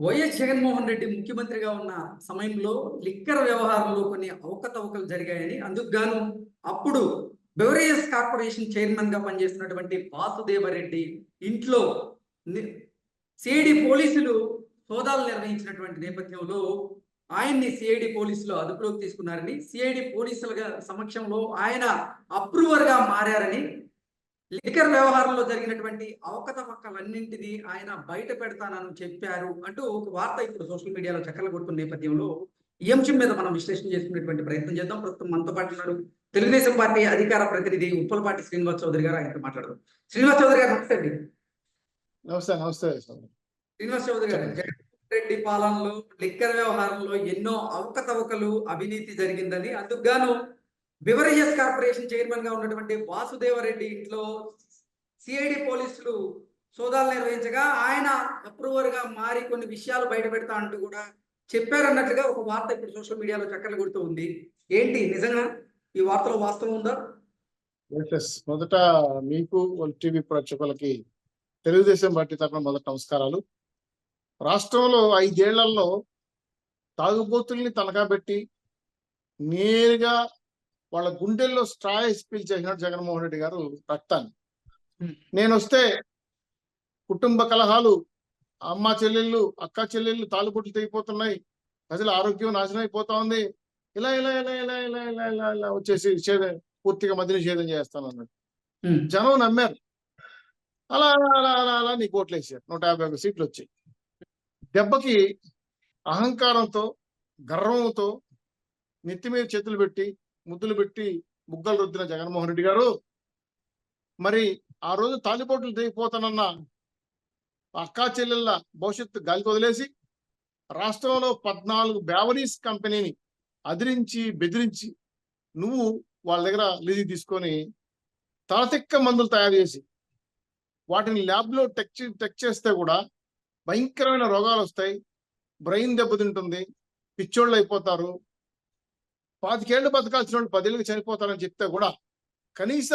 YS Jaganmohan Reddy ముఖ్యమంత్రిగా ఉన్న సమయంలో లిక్కర్ వ్యవహారంలో కొన్ని అవకతవకలు జరిగాయని అందుకు గాను అప్పుడు బెవరేజెస్ కార్పొరేషన్ చైర్మన్ గా పనిచేస్తున్నటువంటి వాసుదేవరెడ్డి ఇంట్లో సిఐడి పోలీసులు సోదాలు నిర్వహించినటువంటి నేపథ్యంలో ఆయన్ని సిఐడి పోలీసులు అదుపులోకి తీసుకున్నారని, సిఐడి పోలీసుల సమక్షంలో ఆయన అప్రూవర్ గా మారారని, లిక్కర్ వ్యవహారంలో జరిగినటువంటి అవకతవకలన్నింటినీ ఆయన బయట పెడతానని చెప్పారు అంటూ ఒక వార్త ఇప్పుడు సోషల్ మీడియాలో చక్కర్లు కొడుతున్న నేపథ్యంలో ఈ అంశం మీద మనం విశ్లేషణ చేసుకునేటువంటి ప్రయత్నం చేద్దాం. ప్రస్తుతం మనతో పాటు ఉన్నాడు తెలుగుదేశం పార్టీ అధికార ప్రతినిధి ఉప్పలపాటి శ్రీనివాస్ చౌదరి గారు. ఆయనతో మాట్లాడదాం. శ్రీనివాస్ చౌదరి గారు నమస్తే అండి. నమస్తే నమస్తే శ్రీనివాస్ చౌదరి గారు, జగన్మోహన్ రెడ్డి పాలనలో లిక్కర్ వ్యవహారంలో ఎన్నో అవకతవకలు, అవినీతి జరిగిందని అందుకు గాను బెవరేజెస్ కార్పొరేషన్ చైర్మన్ గా ఉన్నటువంటి వాసుదేవరెడ్డి ఇంట్లో సిఐడి పోలీసులు సోదాలు నిర్వహించగా ఆయన అప్రూవర్ గా మారి కొన్ని విషయాలు బయట పెడతా అంటూ కూడా చెప్పారన్నట్లుగా ఒక వార్త ఇప్పుడు సోషల్ మీడియాలో చక్కర్లు కొడుతూ ఉంది. ఏంటి నిజంగా ఈ వార్తలో వాస్తవం ఉందా? మొదట మీకు టీవీ ప్రేక్షకులకి తెలుగుదేశం పార్టీ తరఫున మొదట నమస్కారాలు. రాష్ట్రంలో 5 ఏళ్లలో తాగుబోతుల్ని తనఖా పెట్టి నేరుగా వాళ్ళ గుండెల్లో స్ట్రాయస్ పీల్చేసినట్టు జగన్మోహన్ రెడ్డి గారు రక్తాన్ని. నేను వస్తే కుటుంబ కలహాలు, అమ్మ చెల్లెళ్ళు, అక్క చెల్లెళ్ళు తాలుబొట్లు తెగిపోతున్నాయి, ప్రజల ఆరోగ్యం నాశనం అయిపోతా ఉంది, ఇలా ఇలా ఇలా ఇలా ఇలా ఇలా ఇలా ఇలా వచ్చేసి పూర్తిగా మధ్య నిషేధం చేస్తాను అన్నట్టు జనం నమ్మారు. అలా అలా అలా అలా అలా నీకు ఓట్లు వేసారు. 151 సీట్లు వచ్చాయి. దెబ్బకి అహంకారంతో, గర్వంతో నెత్తి మీద చేతులు పెట్టి, ముద్దులు పెట్టి బుగ్గలు రుద్దిన జగన్మోహన్ రెడ్డి గారు మరి ఆ రోజు తాలిపోట్లు తెగిపోతానన్న అక్కా చెల్లెళ్ళ భవిష్యత్తు గాలికి వదిలేసి రాష్ట్రంలో 14 బేవరీస్ కంపెనీని అదిరించి బెదిరించి నువ్వు వాళ్ళ దగ్గర లీజు తీసుకొని తలతిక్క మందులు తయారు చేసి వాటిని ల్యాబ్లో టెక్ చేస్తే కూడా భయంకరమైన రోగాలు వస్తాయి, బ్రెయిన్ దెబ్బతింటుంది, పిచ్చోళ్ళు అయిపోతారు, 25 ఏళ్ళు బతకాల్సిన వాళ్ళు 10 ఏళ్ళకి చనిపోతారని చెప్తే కూడా కనీస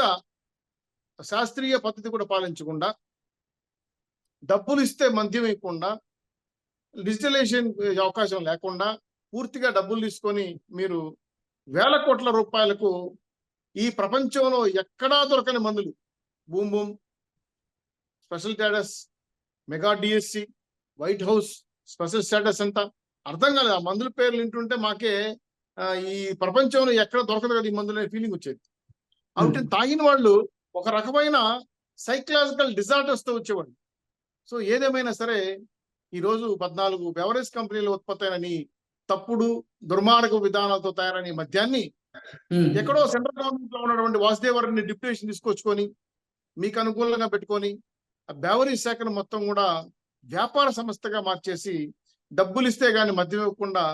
శాస్త్రీయ పద్ధతి కూడా పాలించకుండా, డబ్బులు ఇస్తే మద్యం ఇవ్వకుండా, డిజిటలైజేషన్ అవకాశం లేకుండా పూర్తిగా డబ్బులు తీసుకొని మీరు వేల కోట్ల రూపాయలకు ఈ ప్రపంచంలో ఎక్కడా దొరకని మందులు, boom boom, special status, mega DSC, white house special status అంట అర్థం కాలేదు. ఆ మందుల పేర్లు వింటుంటే మాకే ఈ ప్రపంచంలో ఎక్కడ దొరకదు కదా ఈ మందులు అనే ఫీలింగ్ వచ్చేది. అంటే తాగిన వాళ్ళు ఒక రకమైన సైకలాజికల్ డిజార్డర్స్ తో వచ్చేవాళ్ళు. సో ఏదేమైనా సరే ఈరోజు 14 బెవరేజ్ కంపెనీలు ఉత్పత్తి తప్పుడు దుర్మార్గ విధానాలతో తయారైన మద్యాన్ని ఎక్కడో సెంట్రల్ గవర్నమెంట్ లో ఉన్నటువంటి వాసుదేవరెడ్డిని డిప్యూటేషన్ తీసుకొచ్చుకొని మీకు అనుకూలంగా పెట్టుకొని ఆ బెవరేజ్ శాఖను మొత్తం కూడా వ్యాపార సంస్థగా మార్చేసి డబ్బులు ఇస్తే గానీ మద్యం ఇవ్వకుండా,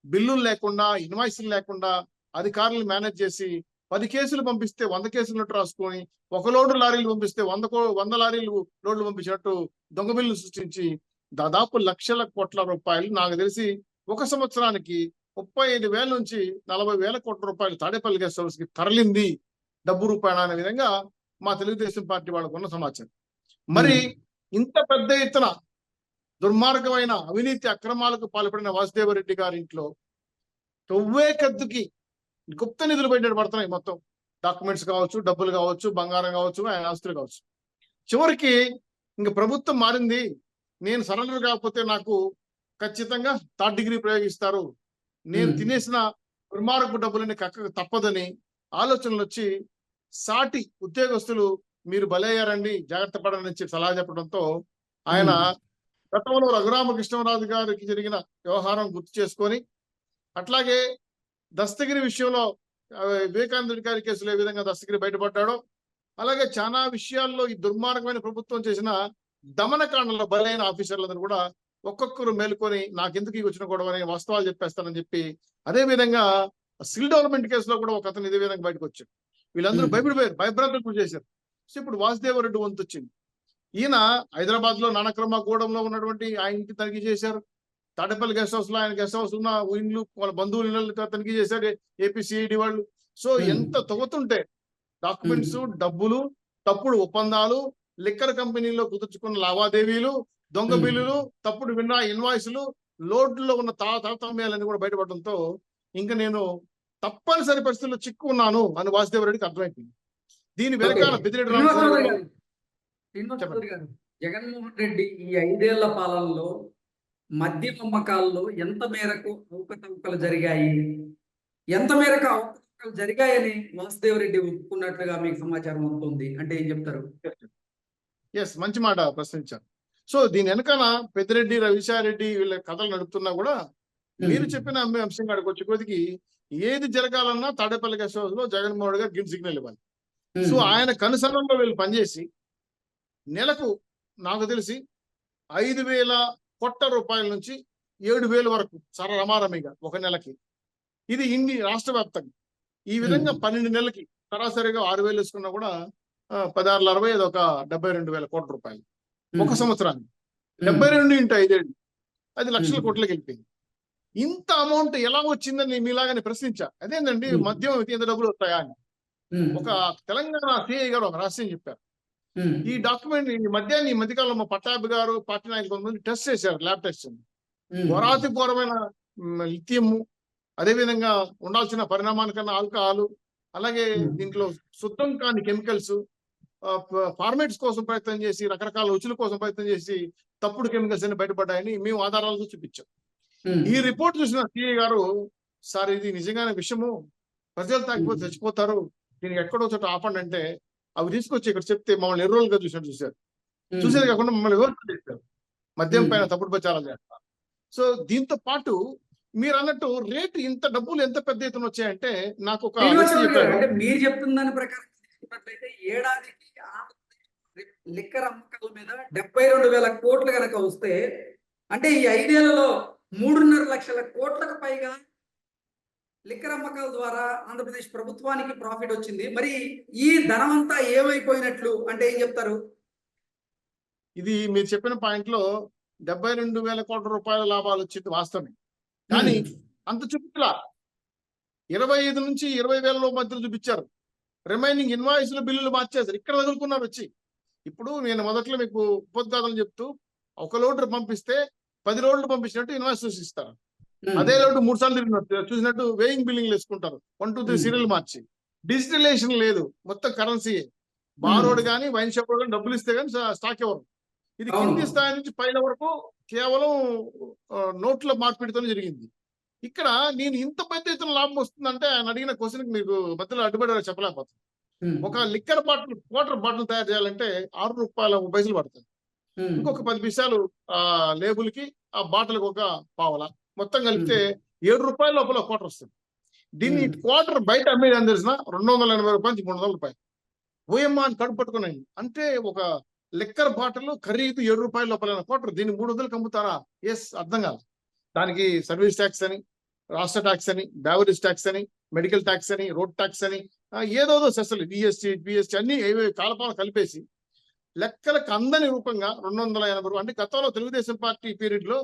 బిల్లులు లేకుండా, ఇన్వాయిస్లు లేకుండా అధికారులు మేనేజ్ చేసి 10 కేసులు పంపిస్తే 100 కేసులు రాసుకొని, 1 లోడు లారీలు పంపిస్తే 100 లారీలు లోడ్లు పంపించినట్టు దొంగ బిల్లు సృష్టించి దాదాపు లక్షల కోట్ల రూపాయలు, నాకు తెలిసి 1 సంవత్సరానికి 35,000 నుంచి 40,000 కోట్ల రూపాయలు తాడేపల్లి గెస్ట్ హౌస్ కి తరలింది డబ్బు రూపాయన అనే విధంగా మా తెలుగుదేశం పార్టీ వాళ్ళకు ఉన్న సమాచారం. మరి ఇంత పెద్ద ఎత్తున దుర్మార్గమైన అవినీతి అక్రమాలకు పాల్పడిన వాసుదేవరెడ్డి గారి ఇంట్లో తొవ్వే కత్తుకి గుప్త నిధులు బయట పడుతున్నాయి. మొత్తం డాక్యుమెంట్స్ కావచ్చు, డబ్బులు కావచ్చు, బంగారం కావచ్చు, ఆయన ఆస్తులు కావచ్చు. చివరికి ఇంక ప్రభుత్వం మారింది, నేను సరెండర్ కాకపోతే నాకు ఖచ్చితంగా 3rd డిగ్రీ ప్రయోగిస్తారు, నేను తినేసిన దుర్మార్గపు డబ్బులని కక్క తప్పదని ఆలోచనలు వచ్చి సాటి ఉద్యోగస్తులు మీరు బలయ్యారండి, జాగ్రత్త పడని చెప్పి సలహా చెప్పడంతో ఆయన గతంలో రఘురామకృష్ణరాజు గారికి జరిగిన వ్యవహారం గుర్తు చేసుకొని, అట్లాగే దస్తగిరి విషయంలో వివేకానంద గారి కేసులో ఏ విధంగా దస్తగిరి బయటపడ్డాడో, అలాగే చాలా విషయాల్లో ఈ దుర్మార్గమైన ప్రభుత్వం చేసిన దమనకాండలో బలైన ఆఫీసర్లందరూ కూడా ఒక్కొక్కరు మేలుకొని నాకెందుకు ఈ వచ్చిన గొడవ అని వాస్తవాలు చెప్పేస్తానని చెప్పి, అదే విధంగా స్కిల్ డెవలప్మెంట్ కేసులో కూడా ఒక అతను ఇదే విధంగా బయటకు వచ్చాడు. వీళ్ళందరూ భయపడిపోయారు, భయభ్రాంతులకు చేశారు. సో ఇప్పుడు వాసుదేవరెడ్డి వంతు వచ్చింది. ఈయన హైదరాబాద్ లో నానక్రమ గూడెంలో ఉన్నటువంటి ఆయన ఇంటి తనిఖీ చేశారు, తాడేపల్లి గెస్ట్ హౌస్ లో ఆయన గెస్ట్ హౌస్ ఉన్న ఇండ్లు, వాళ్ళ బంధువుల ఇళ్ళు తనిఖీ చేశారు ఏపీసీఐడి వాళ్ళు. సో ఎంత తొగుతుంటే డాక్యుమెంట్స్, డబ్బులు, తప్పుడు ఒప్పందాలు, లిక్కర్ కంపెనీలో కుదుర్చుకున్న లావాదేవీలు, దొంగ బిల్లులు, తప్పుడు ఇన్వాయిస్లు, లోడ్లో ఉన్న తారతమ్యాలన్నీ కూడా బయటపడడంతో ఇంకా నేను తప్పనిసరి పరిస్థితుల్లో చిక్కున్నాను అని వాసుదేవ రెడ్డికి అర్థమైపోయింది. దీని వెనకాల పెద్దిరెడ్డి శ్రీనివాసరావు రామచంద్రరావు గారు, జగన్మోహన్ రెడ్డి ఈ 5 ఏళ్ల పాలనలో మద్యం అమ్మకాల్లో ఎంత మేరకు అవకతవకలు జరిగాయి, ఎంత మేరకు అవకతవకలు జరిగాయని వాసుదేవ రెడ్డి ఒప్పుకున్నట్లుగా మీకు సమాచారం అవుతుంది అంటే ఏం చెప్తారు? ఎస్, మంచి మాట ప్రశ్నించారు. సో దీని వెనకాల పెద్దిరెడ్డి, రవిశారెడ్డి వీళ్ళ కథలు నడుపుతున్నా కూడా మీరు చెప్పిన అంశం కాడికి వచ్చే కొద్దికి ఏది జరగాలన్నా తాడేపల్లి గెస్ట్ హౌస్ లో జగన్మోహన్ గారు గ్రీన్ సిగ్నల్ ఇవ్వాలి. సో ఆయన కనుసరణలో వీళ్ళు పనిచేసి నెలకు నాకు తెలిసి 5,000 కోట్ల రూపాయల నుంచి 7,000 వరకు రమారమిగా ఒక నెలకి, ఇది రాష్ట్ర వ్యాప్తంగా ఈ విధంగా 12 నెలలకి సరాసరిగా 6,000 వేసుకున్నా కూడా 16,60 అది ఒక 72,000 కోట్ల రూపాయలు ఒక సంవత్సరానికి. 72 × 5 ఏళ్ళు అది లక్షల కోట్లకి వెళ్ళిపోయింది. ఇంత అమౌంట్ ఎలా వచ్చిందని మీలాగానే ప్రశ్నించా. అదేంటండి మద్యం ఎంత డబ్బులు వస్తాయా అని. ఒక తెలంగాణ సిఐ గారు ఒక రహస్యం చెప్పారు. ఈ డాక్యుమెంట్ ఈ మధ్యకాలంలో పట్టాభి గారు, పార్టీ నాయకులు కొంతమంది టెస్ట్ చేశారు, ల్యాబ్ టెస్ట్. ఘోరాతిఘోరమైన లిథియము, అదేవిధంగా ఉండాల్సిన పరిణామానికన్నా ఆల్కహాల్, అలాగే దీంట్లో శుద్ధం కాని కెమికల్స్, ఫార్మేట్స్ కోసం ప్రయత్నం చేసి, రకరకాల రుచుల కోసం ప్రయత్నం చేసి తప్పుడు కెమికల్స్ అని బయటపడ్డాయని మేము ఆధారాలతో చూపించాం. ఈ రిపోర్ట్ చూసిన సిఐ గారు, సార్ ఇది నిజంగానే విషయము, ప్రజలు తాగిపోతే చచ్చిపోతారు, దీనికి ఎక్కడో చోట ఆపండి అంటే అవి తీసుకొచ్చి ఇక్కడ చెప్తే మమ్మల్ని ఎర్రోలుగా చూశారు. చూసేది కాకుండా మమ్మల్ని ఎవరు చేశారు, మద్యం పైన తప్పుడు ప్రచారం చేస్తారు. సో దీంతో పాటు మీరు అన్నట్టు రేటు ఇంత డబ్బులు ఎంత పెద్ద ఎత్తున వచ్చాయంటే నాకు ఒక అంటే మీరు చెప్తున్న దాని ప్రకారం తీసుకున్నట్లయితే ఏడాదికి లిక్కర్ అమ్మకాల మీద 72,000 కోట్లు కనుక వస్తే, అంటే ఈ 5 ఏళ్లలో 3.5 లక్షల కోట్లకు పైగా లిక్కర్ అమ్మకాల ద్వారా ఆంధ్రప్రదేశ్ ప్రభుత్వానికి ప్రాఫిట్ వచ్చింది. మరి ఈ ధనమంతా ఏమైపోయినట్లు అంటే ఏం చెప్తారు? ఇది మీరు చెప్పిన పాయింట్ లో 72,000 కోట్ల రూపాయల లాభాలు వచ్చింది వాస్తవమే. కానీ అంత చూపిలా 25 నుంచి 20,000 మధ్యలో చూపించారు. రిమైనింగ్ ఇన్వాయిస్లు, బిల్లులు మార్చేశారు. ఇక్కడ వదులుకున్నారు వచ్చి. ఇప్పుడు నేను మొదట్లో మీకు ఉపోద్ఘాతం చెప్తూ, ఒక లోడ్ పంపిస్తే 10 లోడ్లు పంపించినట్టు ఇన్వాయిస్ చూసిస్తారు. అదే లోడ్ 3 సార్లు తిరిగినట్టు చూసినట్టు వేయింగ్ బిల్లింగ్ వేసుకుంటారు. 1, 2, 3 సీరియల్ మార్చి. డిజిటలైజేషన్ లేదు, మొత్తం కరెన్సీ. బారోడ్ కానీ వైన్ షాప్ కానీ డబ్బులు ఇస్తే కానీ స్టాక్ ఇవ్వరు. ఇది కింది స్థాయి నుంచి పైన వరకు కేవలం నోట్ల మార్పిడితో జరిగింది. ఇక్కడ నేను ఇంత పెద్ద ఎత్తున లాభం వస్తుందంటే ఆయన అడిగిన క్వశ్చన్ మీకు మధ్యలో అడ్డుపడి చెప్పలేకపోతుంది. ఒక లిక్కర్ బాటిల్, క్వార్టర్ బాటిల్ తయారు చేయాలంటే 6 రూపాయల 30 పైసలు పడుతుంది. ఇంకొక 10 పైసలు లేబుల్ కి, ఆ బాటిల్కి ఒక పావల, మొత్తం కలిపితే 7 రూపాయల లోపల క్వార్టర్ వస్తుంది. దీన్ని క్వార్టర్ బయట అమ్మేది అని తెలిసిన 280 రూపాయలు నుంచి 300 రూపాయలు. ఓఎమ్మా అని కడుపు పట్టుకున్నాయి. అంటే ఒక లిక్కర్ బాటిల్ ఖరీదు 7 రూపాయల లోపల క్వార్టర్, దీన్ని 300కి అమ్ముతారా? ఎస్, అర్థం కాదు. దానికి సర్వీస్ ట్యాక్స్ అని, రాష్ట్ర ట్యాక్స్ అని, బ్యావరేజ్ ట్యాక్స్ అని, మెడికల్ ట్యాక్స్ అని, రోడ్ ట్యాక్స్ అని, ఏదోదో సెస్సులు, బిఎస్టీ అన్ని కాలపాలు కలిపేసి లెక్కలకు అందని రూపంగా 280 రూపాయలు. అంటే గతంలో తెలుగుదేశం పార్టీ పీరియడ్ లో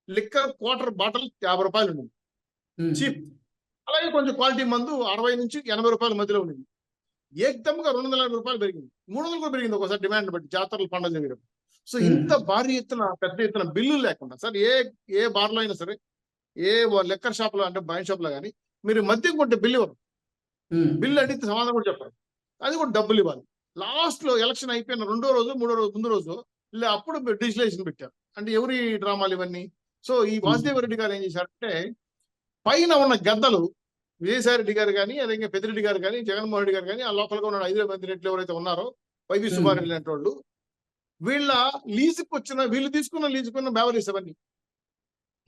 లిక్కర్ క్వార్టర్ బాటిల్ 50 రూపాయలు ఉండింది, చీప్. అలాగే కొంచెం క్వాలిటీ మందు 60 నుంచి 80 రూపాయల మధ్యలో ఉండింది. ఏకదమ్గా 280 రూపాయలు పెరిగింది, 300 కూడా పెరిగింది ఒకసారి డిమాండ్ బట్టి, జాతరలు పండుగ జరిగడం. సో ఇంత భారీ ఎత్తున పెద్ద ఎత్తున బిల్లులు లేకుండా, సార్ ఏ బార్లో అయినా సరే, ఏ లెక్కర్ షాప్ లో అంటే వైన్ షాప్ లో కానీ మీరు మద్యం కొంటే బిల్లు ఇవ్వరు. బిల్లు అడిగితే సమాధానం కూడా చెప్పరు, అది కూడా డబ్బులు ఇవ్వాలి. లాస్ట్ లో ఎలక్షన్ అయిపోయిన 2వ రోజు 3వ రోజు ముందు రోజు అప్పుడు డిజిటలైజేషన్ పెట్టారు. అంటే ఎవరి డ్రామాలు ఇవన్నీ. సో ఈ వాసుదేవ రెడ్డి గారు ఏం చేశారంటే, పైన ఉన్న గద్దలు విజయసాయి రెడ్డి గారు కానీ, అదే పెద్దిరెడ్డి గారు కానీ, జగన్మోహన్ రెడ్డి గారు కానీ, ఆ లోపలగా ఉన్న 5 మంది రెడ్లు ఎవరైతే ఉన్నారో, వైవి సుబ్బారెడ్డి లాంటి వాళ్ళు, వీళ్ళ వీళ్ళు తీసుకున్న బ్యావరీస్ అవన్నీ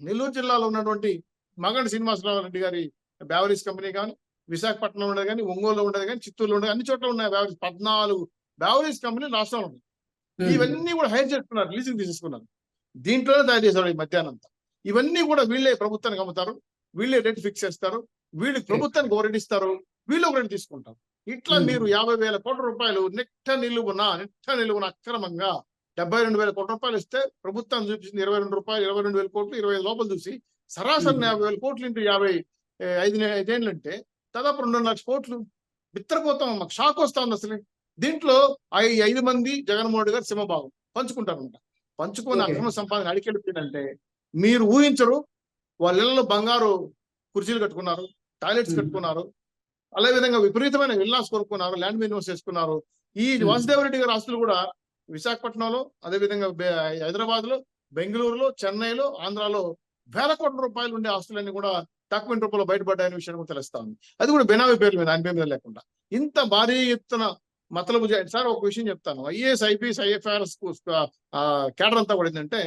నెల్లూరు జిల్లాలో ఉన్నటువంటి మగండి శ్రీనివాసరావు రెడ్డి గారి బ్యావరీస్ కంపెనీ కానీ, విశాఖపట్నంలో ఉండేది కానీ, ఒంగోలులో ఉండేది కానీ, చిత్తూరులో ఉండేది, అన్ని చోట్ల ఉన్నాయి బ్యావరీస్. 14 బ్యావరీస్ కంపెనీ రాష్ట్రంలో ఉన్నాయి. ఇవన్నీ కూడా హైర్ చేసుకున్నారు, లీజింగ్ తీసేసుకున్నారు. దీంట్లోనే తయారు చేశారు ఈ మధ్యాహ్నం. ఇవన్నీ కూడా వీళ్ళే ప్రభుత్వానికి అమ్ముతారు, వీళ్ళే రేట్ ఫిక్స్ చేస్తారు, వీళ్ళు ప్రభుత్వానికి ఒక రేట్ ఇస్తారు, వీళ్ళు ఒక రేట్ తీసుకుంటారు. ఇట్లా మీరు 50,000 కోట్ల రూపాయలు నిట్ట నిలువున అక్రమంగా 72,000 కోట్ల రూపాయలు ఇస్తే, ప్రభుత్వం చూపించింది 22 రూపాయలు, 22,000 కోట్లు, 25 లోపల చూసి సరాసరి 50,000 కోట్లు ఇంటూ 55 ఏళ్ళు అంటే దాదాపు 2.5 లక్షల కోట్లు. బిత్తరపోతాం, మాకు షాక్ వస్తుంది అసలు. దీంట్లో 5 మంది జగన్మోహన్ రెడ్డి గారు సింహభాగం పంచుకుంటారన్నమాట. పంచుకొని ఓకే. అక్రమ సంపాదన అడికెళ్ళిపోయిందంటే మీరు ఊహించరు. వాళ్ళ ఇళ్లలో బంగారు కుర్చీలు కట్టుకున్నారు, టాయిలెట్స్ ఉమ్, కట్టుకున్నారు, అదే విధంగా విపరీతమైన విల్లాస్ కొనుక్కున్నారు, ల్యాండ్ మినిమమ్స్ చేసుకున్నారు. ఈ ఉమ్, వాసుదేవరెడ్డి గారి ఆస్తులు కూడా విశాఖపట్నంలో, అదే విధంగా హైదరాబాద్ లో, బెంగళూరులో, చెన్నైలో, ఆంధ్రాలో వేల కోట్ల రూపాయలు ఉండే ఆస్తులన్నీ కూడా డాక్యుమెంట్ రూపంలో బయటపడ్డాయనే విషయం కూడా తెలుస్తా ఉంది. అది కూడా బెనామీ పేర్ల మీద, ఆయన పేరు మీద లేకుండా. ఇంత భారీ ఎత్తున మతలబు సార్ ఒక విషయం చెప్తాను. ఐఏఎస్, ఐపీఎస్, ఐఎఫ్ఆర్ఎస్ కేడర్ అంతా కూడా ఏంటంటే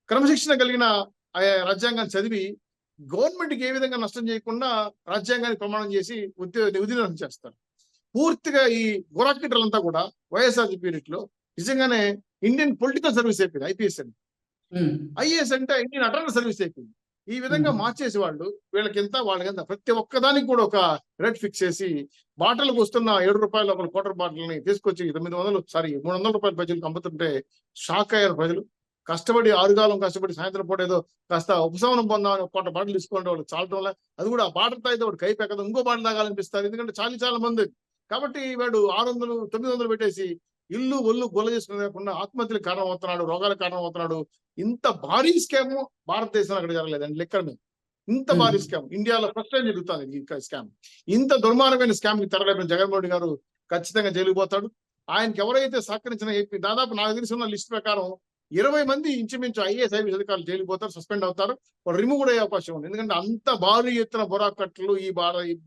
క్రమశిక్షణ కలిగిన రాజ్యాంగాన్ని చదివి గవర్నమెంట్కి ఏ విధంగా నష్టం చేయకుండా రాజ్యాంగాన్ని ప్రమాణం చేసి విధులను చేస్తారు. పూర్తిగా ఈ గురాకిటర్లంతా కూడా వైఎస్ఆర్ పీరియడ్ లో నిజంగానే ఇండియన్ పొలిటికల్ సర్వీస్ అయిపోయింది ఐపీఎస్ అని. ఉమ్, ఐఏఎస్ అంటే ఇండియన్ అటర్నల్ సర్వీస్ అయిపోయింది. ఈ విధంగా ఉమ్, మార్చేసి వాళ్ళు వీళ్ళకింత వాళ్ళకింత ప్రతి ఒక్కదానికి కూడా ఒక రేట్ ఫిక్స్ చేసి బాటలకు వస్తున్న ₹7 ఒక క్వార్టర్ బాటిల్ని తీసుకొచ్చి 300 రూపాయల బడ్జెట్కి అమ్ముతుంటే షాక్ అయ్యారు ప్రజలు. కష్టపడి ఆరుగాలం కష్టపడి సాయంత్రం పూట ఏదో కాస్త ఉపశమనం పొందామని ఒక కోట బాటలు తీసుకోండి, వాళ్ళు చాలటం వల్ల అది కూడా ఆ బాటలు తాగితే వాడు కై పెక్కదు, ఇంకో బాటలు తాగాలనిపిస్తారు. ఎందుకంటే చాలా మంది కాబట్టి వాడు 600, 900 పెట్టేసి ఇల్లు ఒళ్ళు గొల్ల చేసుకునే కాకుండా ఆత్మహత్యలకు కారణం అవుతున్నాడు, రోగాలకు కారణం అవుతున్నాడు. ఇంత భారీ స్కామ్ భారతదేశంలో అక్కడ జరగలేదండి. లెక్కల మీద ఇంత భారీ స్కామ్ ఇండియాలో ఫస్ట్ టైం జరుగుతుంది ఈ స్కామ్. ఇంత దుర్మార్గమైన స్కామ్ కి తెరలేపిన జగన్మోహన్ రెడ్డి గారు ఖచ్చితంగా జైలుకు పోతాడు. ఆయనకి ఎవరైతే సహకరించిన దాదాపు నాకు తెలిసిన లిస్ట్ ప్రకారం 20 మంది ఇంచుమించు ఐఏఎస్, ఐపీఎస్ అధికారులు జైలుకు పోతారు, సస్పెండ్ అవుతారు, వాళ్ళు రిమూవ్ కూడా అయ్యే అవకాశం ఉంది. ఎందుకంటే అంత భారీ ఎత్తున బొరాకట్లు ఈ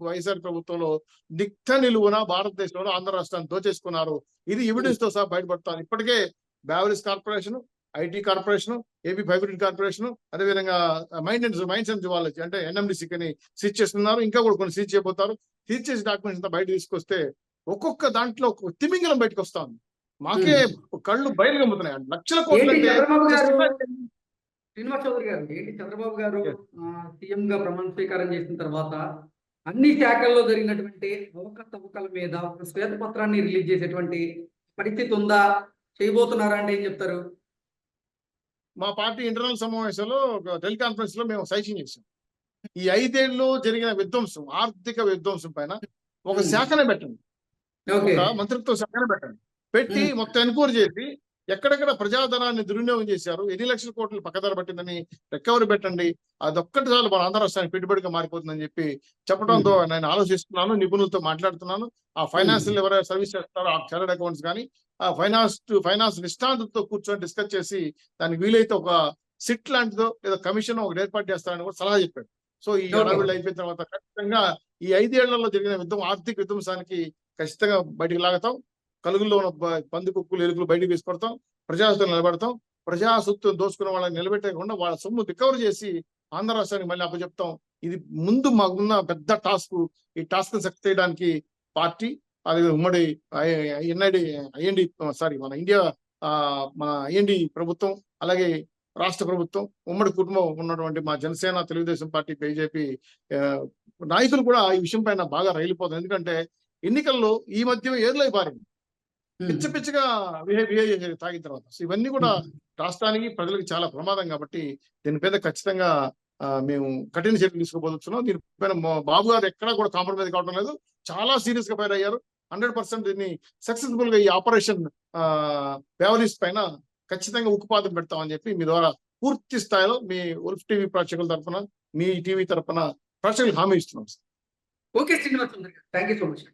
వైఎస్ఆర్ ప్రభుత్వంలో దిక్త నిలువున భారతదేశంలో ఆంధ్ర రాష్ట్రాన్ని దోచేసుకున్నారు. ఇది ఎవిడెన్స్ తో సహా బయటపడతారు. ఇప్పటికే beverages corporation, IT corporation, AP ఫైబ్రిడ్ కార్పొరేషన్, అదేవిధంగా మైన్స్ అండ్ జువాలజీ అంటే ఎన్ఎండిసిని సీజ్ చేస్తున్నారు. ఇంకా కూడా కొన్ని సీజ్ చేయబోతారు. సీజ్ చేసి డాక్యుమెంట్స్ అంతా బయట తీసుకొస్తే ఒక్కొక్క దాంట్లో ఒక తిమింగలం బయటకు వస్తా ఉంది. మాకే కళ్ళు బయలు గమ్ముతున్నాయి. లక్షల కోట్లు ఏంటి అంటే చంద్రబాబు గారు, శ్రీనివాస్ చౌదరి గారు, ఏంటి చంద్రబాబు గారు Yes. సీఎం గా ప్రమాణ స్వీకారం చేసిన తర్వాత అన్ని శాఖల్లో జరిగినటువంటి అవకతవకల మీద ఒక శ్వేతపత్రాన్ని రిలీజ్ చేసేటువంటి పరిస్థితి ఉందా? చేయబోతున్నారా అంటే ఏం చెప్తారు? మా పార్టీ ఇంటర్నల్ సమావేశంలో టెలికాన్ఫరెన్స్ లో మేము సజెషన్ చేసాం. ఈ 5 ఏళ్ళు జరిగిన విధ్వంసం, ఆర్థిక విధ్వంసం పైన ఒక శాఖనే పెట్టండి, ఓకే. ఒక మంత్రిత్వ శాఖనే పెట్టండి. పెట్టి మొత్తం ఎన్క్వైరీ చేసి ఎక్కడెక్కడ ప్రజాధనాన్ని దుర్వినియోగం చేశారు, ఎన్ని లక్షల కోట్లు పక్కదారి పట్టిందని రికవరీ పెట్టండి. అదొక్కటి చాలు మన ఆంధ్ర రాష్ట్రానికి పెట్టుబడిగా మారిపోతుందని చెప్పడంతో నేను ఆలోచిస్తున్నాను, నిపుణులతో మాట్లాడుతున్నాను. ఆ ఫైనాన్షియల్ ఎవరైనా సర్వీస్ చేస్తారో ఆ చార్టర్డ్ అకౌంట్స్ కానీ ఆ ఫైనాన్స్ నిష్ణాతులతో కూర్చొని డిస్కస్ చేసి దానికి వీలైతే ఒక సిట్ లాంటిదో లేదా కమిషన్ ఒకటి ఏర్పాటు చేస్తారని కూడా సలహా చెప్పాడు. సో ఈ అడవులు అయిపోయిన తర్వాత ఖచ్చితంగా ఈ 5 ఏళ్లలో జరిగిన ఆర్థిక విధ్వంసానికి ఖచ్చితంగా బయటికి లాగుతాం. కలుగుల్లో ఉన్న పందికొక్కులు, ఎలుకలు బయటకు తీసుకొడతాం, ప్రజాస్వామ్యం నిలబెడతాం. ప్రజాసొత్తును దోచుకున్న వాళ్ళని నిలబెట్టకుండా వాళ్ళ సొమ్ము రికవర్ చేసి ఆంధ్ర రాష్ట్రానికి మళ్ళీ అప్పచెప్తాం. ఇది ముందు మాకున్న పెద్ద టాస్క్. ఈ టాస్క్ సక్సెస్ చేయడానికి పార్టీ, అది ఉమ్మడి మన ఇండియా మన ఐఎన్డి ప్రభుత్వం, అలాగే రాష్ట్ర ప్రభుత్వం, ఉమ్మడి కుటుంబం ఉన్నటువంటి మా జనసేన, తెలుగుదేశం పార్టీ, బీజేపీ నాయకులు కూడా ఈ విషయం పైన బాగా రైలిపోతారు. ఎందుకంటే ఎన్నికల్లో ఈ మధ్య ఏర్లై పారింది, పిచ్చగా బిహేవ్ చేసేది తాగిన తర్వాత. సో ఇవన్నీ కూడా రాష్ట్రానికి, ప్రజలకు చాలా ప్రమాదం. కాబట్టి దీనిపైన ఖచ్చితంగా మేము కఠిన చర్యలు తీసుకోబోతున్నాం. దీనిపైన బాబు గారు ఎక్కడా కూడా కాంప్రమైజ్ కావడం లేదు, చాలా సీరియస్ గా ఫైర్ అయ్యారు. 100% దీన్ని సక్సెస్ఫుల్ గా ఈ ఆపరేషన్ బ్యావరీస్ పైన ఖచ్చితంగా ఉక్కుపాదం పెడతామని చెప్పి మీ ద్వారా పూర్తి స్థాయిలో మీ ఉల్ఫ్ టీవీ ప్రేక్షకుల తరఫున, మీ టీవీ తరఫున ప్రేక్షకులకు హామీ ఇస్తున్నాం. ఓకే శ్రీనివాస్ చౌదరి గారు, థ్యాంక్ యూ సో మచ్.